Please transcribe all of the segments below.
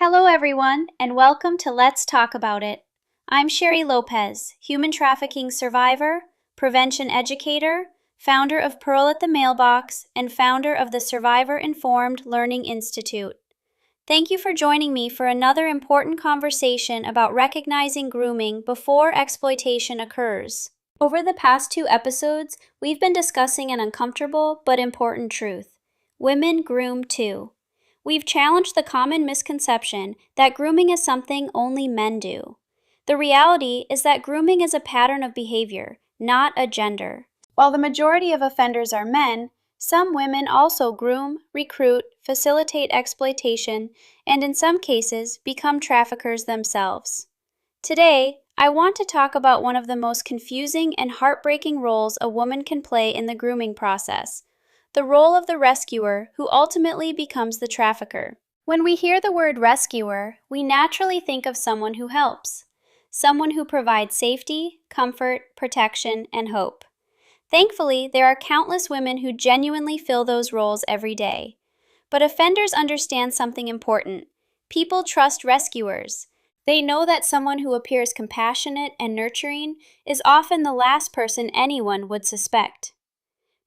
Hello, everyone, and welcome to Let's Talk About It. I'm Sherry Lopez, human trafficking survivor, prevention educator, founder of Pearl at the Mailbox, and founder of the Survivor Informed Learning Institute. Thank you for joining me for another important conversation about recognizing grooming before exploitation occurs. Over the past 2 episodes, we've been discussing an uncomfortable but important truth. Women groom too. We've challenged the common misconception that grooming is something only men do. The reality is that grooming is a pattern of behavior, not a gender. While the majority of offenders are men, some women also groom, recruit, facilitate exploitation, and in some cases, become traffickers themselves. Today, I want to talk about one of the most confusing and heartbreaking roles a woman can play in the grooming process: the role of the rescuer who ultimately becomes the trafficker. When we hear the word rescuer, we naturally think of someone who helps, someone who provides safety, comfort, protection, and hope. Thankfully, there are countless women who genuinely fill those roles every day. But offenders understand something important. People trust rescuers. They know that someone who appears compassionate and nurturing is often the last person anyone would suspect.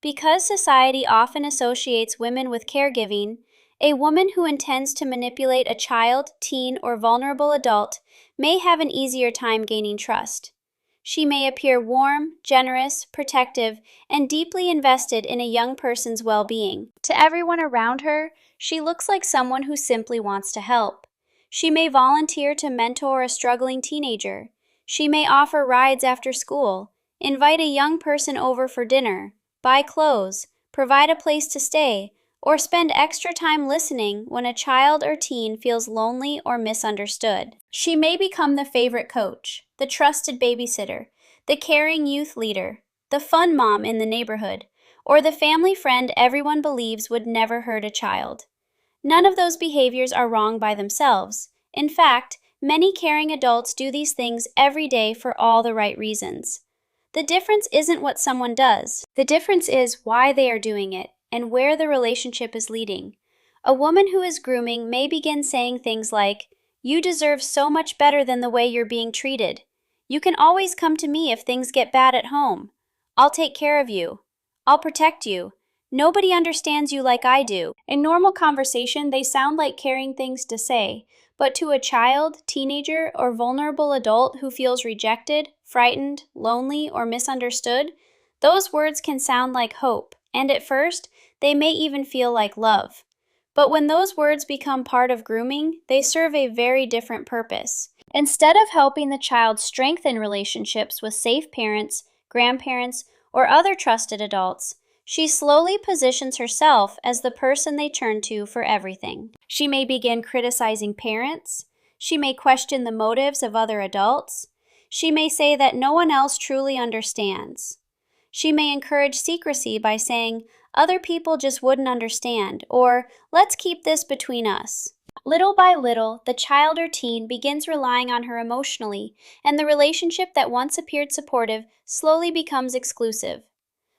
Because society often associates women with caregiving, a woman who intends to manipulate a child, teen, or vulnerable adult may have an easier time gaining trust. She may appear warm, generous, protective, and deeply invested in a young person's well-being. To everyone around her, she looks like someone who simply wants to help. She may volunteer to mentor a struggling teenager. She may offer rides after school, invite a young person over for dinner, buy clothes, provide a place to stay, or spend extra time listening when a child or teen feels lonely or misunderstood. She may become the favorite coach, the trusted babysitter, the caring youth leader, the fun mom in the neighborhood, or the family friend everyone believes would never hurt a child. None of those behaviors are wrong by themselves. In fact, many caring adults do these things every day for all the right reasons. The difference isn't what someone does. The difference is why they are doing it and where the relationship is leading. A woman who is grooming may begin saying things like, "You deserve so much better than the way you're being treated. You can always come to me if things get bad at home. I'll take care of you. I'll protect you. Nobody understands you like I do." In normal conversation, they sound like caring things to say, but to a child, teenager, or vulnerable adult who feels rejected, frightened, lonely, or misunderstood, those words can sound like hope, and at first, they may even feel like love. But when those words become part of grooming, they serve a very different purpose. Instead of helping the child strengthen relationships with safe parents, grandparents, or other trusted adults, she slowly positions herself as the person they turn to for everything. She may begin criticizing parents. She may question the motives of other adults. She may say that no one else truly understands. She may encourage secrecy by saying, "Other people just wouldn't understand," or "Let's keep this between us." Little by little, the child or teen begins relying on her emotionally, and the relationship that once appeared supportive slowly becomes exclusive.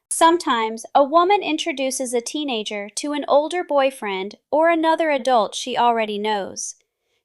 Sometimes, a woman introduces a teenager to an older boyfriend or another adult she already knows.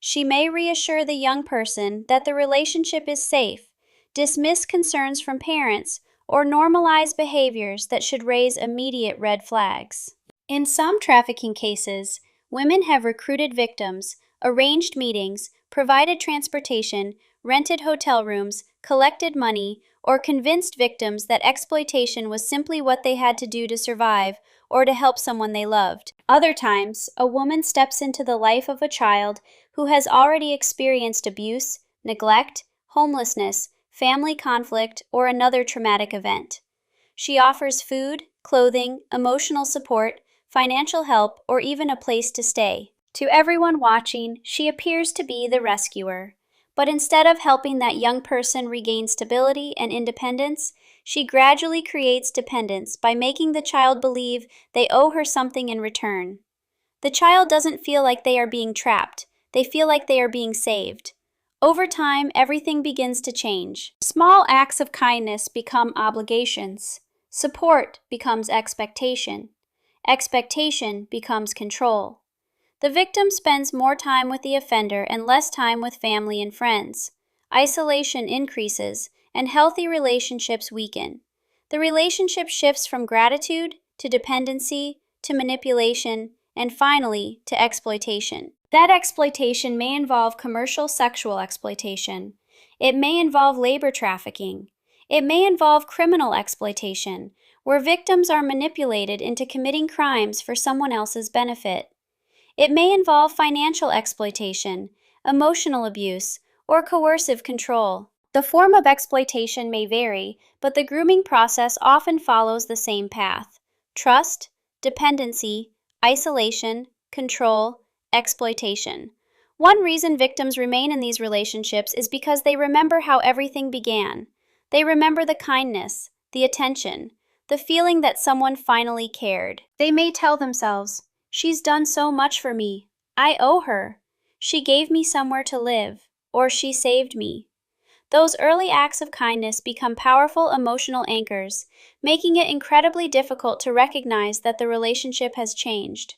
She may reassure the young person that the relationship is safe, dismiss concerns from parents, or normalize behaviors that should raise immediate red flags. In some trafficking cases, women have recruited victims, arranged meetings, provided transportation, rented hotel rooms, collected money, or convinced victims that exploitation was simply what they had to do to survive or to help someone they loved. Other times, a woman steps into the life of a child who has already experienced abuse, neglect, homelessness, family conflict, or another traumatic event. She offers food, clothing, emotional support, financial help, or even a place to stay. To everyone watching, she appears to be the rescuer. But instead of helping that young person regain stability and independence, she gradually creates dependence by making the child believe they owe her something in return. The child doesn't feel like they are being trapped. They feel like they are being saved. Over time, everything begins to change. Small acts of kindness become obligations. Support becomes expectation. Expectation becomes control. The victim spends more time with the offender and less time with family and friends. Isolation increases, and healthy relationships weaken. The relationship shifts from gratitude to dependency to manipulation and finally to exploitation. That exploitation may involve commercial sexual exploitation. It may involve labor trafficking. It may involve criminal exploitation, where victims are manipulated into committing crimes for someone else's benefit. It may involve financial exploitation, emotional abuse, or coercive control. The form of exploitation may vary, but the grooming process often follows the same path: trust, dependency, isolation, control, exploitation. One reason victims remain in these relationships is because they remember how everything began. They remember the kindness, the attention, the feeling that someone finally cared. They may tell themselves, "She's done so much for me. I owe her. She gave me somewhere to live," or "She saved me." Those early acts of kindness become powerful emotional anchors, making it incredibly difficult to recognize that the relationship has changed.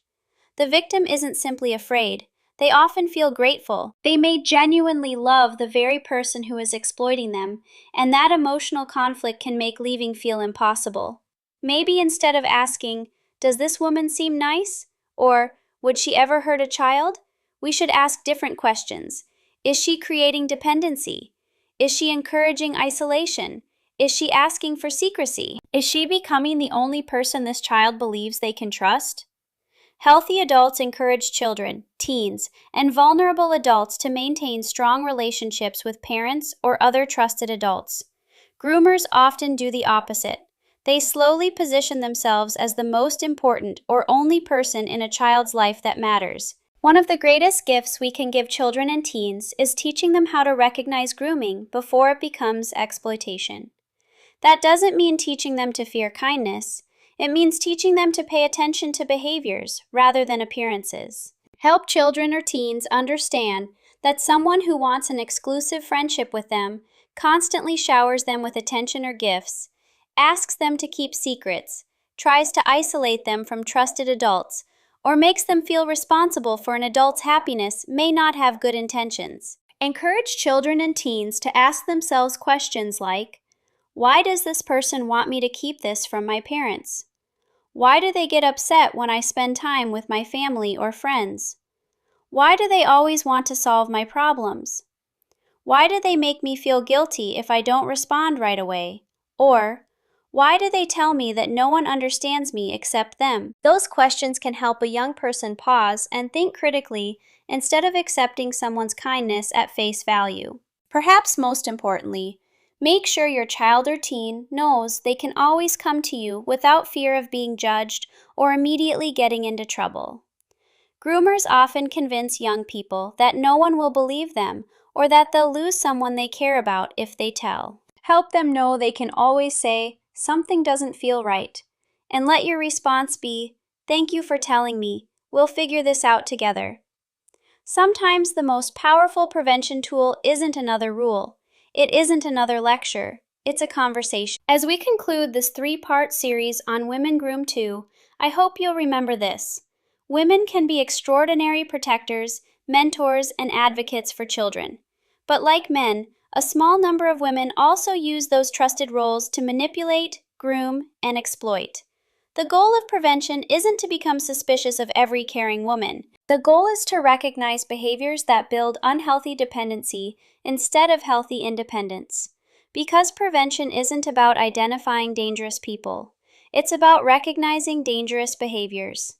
The victim isn't simply afraid. They often feel grateful. They may genuinely love the very person who is exploiting them, and that emotional conflict can make leaving feel impossible. Maybe instead of asking, "Does this woman seem nice?" or "Would she ever hurt a child?" we should ask different questions. Is she creating dependency? Is she encouraging isolation? Is she asking for secrecy? Is she becoming the only person this child believes they can trust? Healthy adults encourage children, teens, and vulnerable adults to maintain strong relationships with parents or other trusted adults. Groomers often do the opposite. They slowly position themselves as the most important or only person in a child's life that matters. One of the greatest gifts we can give children and teens is teaching them how to recognize grooming before it becomes exploitation. That doesn't mean teaching them to fear kindness. It means teaching them to pay attention to behaviors rather than appearances. Help children or teens understand that someone who wants an exclusive friendship with them constantly showers them with attention or gifts, asks them to keep secrets, tries to isolate them from trusted adults, or makes them feel responsible for an adult's happiness may not have good intentions. Encourage children and teens to ask themselves questions like, "Why does this person want me to keep this from my parents? Why do they get upset when I spend time with my family or friends? Why do they always want to solve my problems? Why do they make me feel guilty if I don't respond right away?" Or, "Why do they tell me that no one understands me except them?" Those questions can help a young person pause and think critically instead of accepting someone's kindness at face value. Perhaps most importantly, make sure your child or teen knows they can always come to you without fear of being judged or immediately getting into trouble. Groomers often convince young people that no one will believe them or that they'll lose someone they care about if they tell. Help them know they can always say, "Something doesn't feel right," and let your response be, "Thank you for telling me. We'll figure this out together." Sometimes the most powerful prevention tool isn't another rule. It isn't another lecture. It's a conversation. As we conclude this 3-part series on Women Groom Too, I hope you'll remember this. Women can be extraordinary protectors, mentors, and advocates for children. But like men, a small number of women also use those trusted roles to manipulate, groom, and exploit. The goal of prevention isn't to become suspicious of every caring woman. The goal is to recognize behaviors that build unhealthy dependency instead of healthy independence. Because prevention isn't about identifying dangerous people, it's about recognizing dangerous behaviors.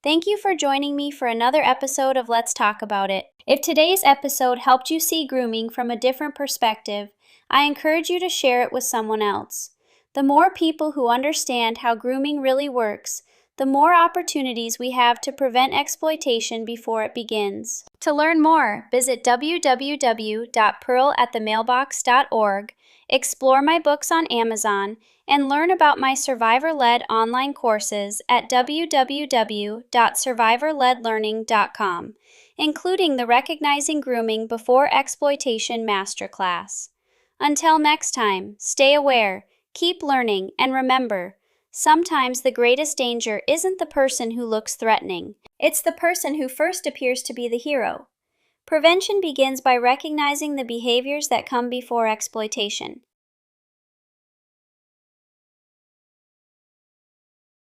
Thank you for joining me for another episode of Let's Talk About It. If today's episode helped you see grooming from a different perspective, I encourage you to share it with someone else. The more people who understand how grooming really works, the more opportunities we have to prevent exploitation before it begins. To learn more, visit www.pearlatthemailbox.org, explore my books on Amazon, and learn about my survivor-led online courses at www.survivorledlearning.com, including the Recognizing Grooming Before Exploitation Masterclass. Until next time, stay aware, keep learning, and remember, Sometimes the greatest danger isn't the person who looks threatening. It's the person who first appears to be the hero. Prevention begins by recognizing the behaviors that come before exploitation.